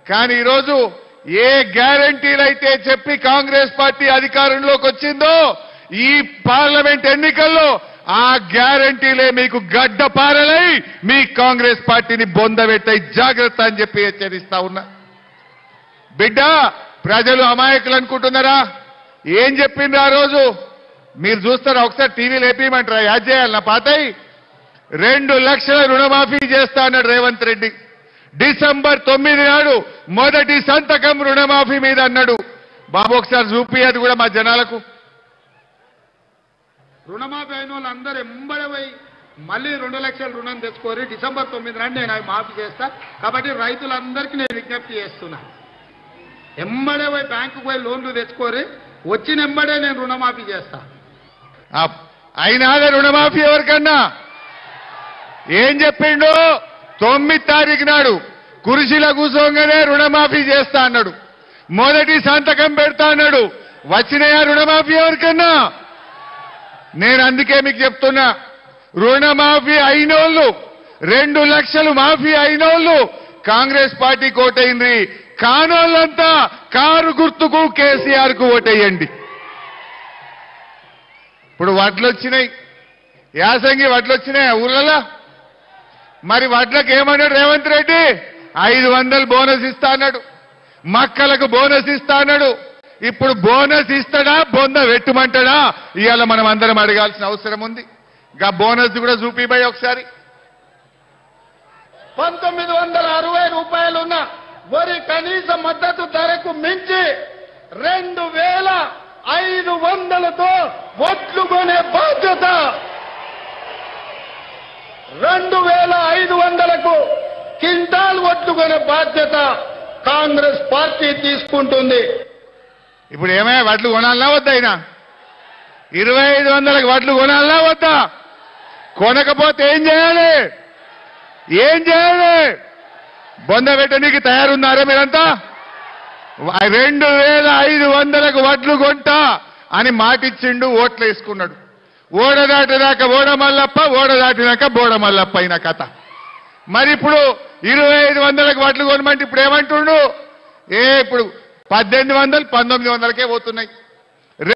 కానీ ఈరోజు ఏ గ్యారంటీలైతే చెప్పి కాంగ్రెస్ పార్టీ అధికారంలోకి వచ్చిందో ఈ పార్లమెంట్ ఎన్నికల్లో ఆ గ్యారంటీలే మీకు గడ్డపారలై మీ కాంగ్రెస్ పార్టీని బొందబెట్టాయి. జాగ్రత్త అని చెప్పి హెచ్చరిస్తా ఉన్నా. బిడ్డ, ప్రజలు అమాయకులు అనుకుంటున్నారా? ఏం చెప్పిండ్రు ఆ రోజు? మీరు చూస్తారా? ఒకసారి టీవీలు వేపిమంటారా? యాడ్ చేయాలి నా పాతయి. 2 లక్షల రుణమాఫీ చేస్తా అన్నాడు రేవంత్ రెడ్డి. డిసెంబర్ 9 నాడు మొదటి సంతకం రుణమాఫీ మీద అన్నాడు. బాబు ఒకసారి చూపియదు కూడా మా జనాలకు. రుణమాఫీ అయిన వాళ్ళందరూ ఎంబడవై మళ్ళీ 2 లక్షల రుణం తెచ్చుకోరి. డిసెంబర్ 9 నాడు నేను అవి మాఫీ చేస్తా. కాబట్టి రైతులందరికీ నేను విజ్ఞప్తి చేస్తున్నా, ఎంబడవై బ్యాంకుకు పోయి లోన్లు తెచ్చుకోరి. వచ్చిన ఎంబడే నేను రుణమాఫీ చేస్తా. అయినా రుణమాఫీ ఎవరికన్నా? ఏం చెప్పిండు? 9 తారీఖు నాడు కుర్చీలో కూర్చోగానే రుణమాఫీ చేస్తా అన్నాడు. మొదటి సంతకం పెడతా అన్నాడు. వచ్చినాయా రుణమాఫీ ఎవరికన్నా? నేను అందుకే మీకు చెప్తున్నా, రుణమాఫీ అయినోళ్ళు 2 లక్షలు మాఫీ అయినోళ్ళు కాంగ్రెస్ పార్టీకి ఓటైంది. కానోళ్ళంతా కారు గుర్తుకు కేసీఆర్ కు ఓటేయండి. ఇప్పుడు వడ్లు వచ్చినాయి, యాసంగి వడ్లు వచ్చినాయి ఊళ్ళలో. మరి వడ్లకు ఏమన్నాడు రేవంత్ రెడ్డి? 500 బోనస్ ఇస్తా అన్నాడు. మక్కలకు బోనస్ ఇస్తా అన్నాడు. ఇప్పుడు బోనస్ ఇస్తాడా బొంద వెట్టుమంటాడా? ఇవాళ మనం అందరం అడగాల్సిన అవసరం ఉంది. ఇంకా బోనస్ కూడా చూపిబాయి ఒకసారి. 1960 రూపాయలున్న వరి కనీస మద్దతు ధరకు మించి 2500తో ఒట్లు కొనే బాధ్యత, 2500కు క్వింటాల్ ఒట్లు కొనే బాధ్యత కాంగ్రెస్ పార్టీ తీసుకుంటుంది. ఇప్పుడు ఏమైనా వడ్లు కొనాలన్నా వద్దా? అయినా 2500లకు వడ్లు కొనాలన్నా వద్దా? కొనకపోతే ఏం చేయాలి? ఏం చేయాలి? బొంద పెట్టడానికి తయారున్నారా మీరంతా? 2500లకు వడ్లు కొంటా అని మాటిచ్చిండు, ఓట్లు వేసుకున్నాడు. ఓడ దాటినాక ఓడమల్లప్ప, ఓడ దాటినాక బోడమల్లప్ప అయిన కథ. మరి ఇప్పుడు 2500లకు వడ్లు కొనమంటే ఇప్పుడు ఏమంటుండు? ఇప్పుడు 1800, 1900కే పోతున్నాయి.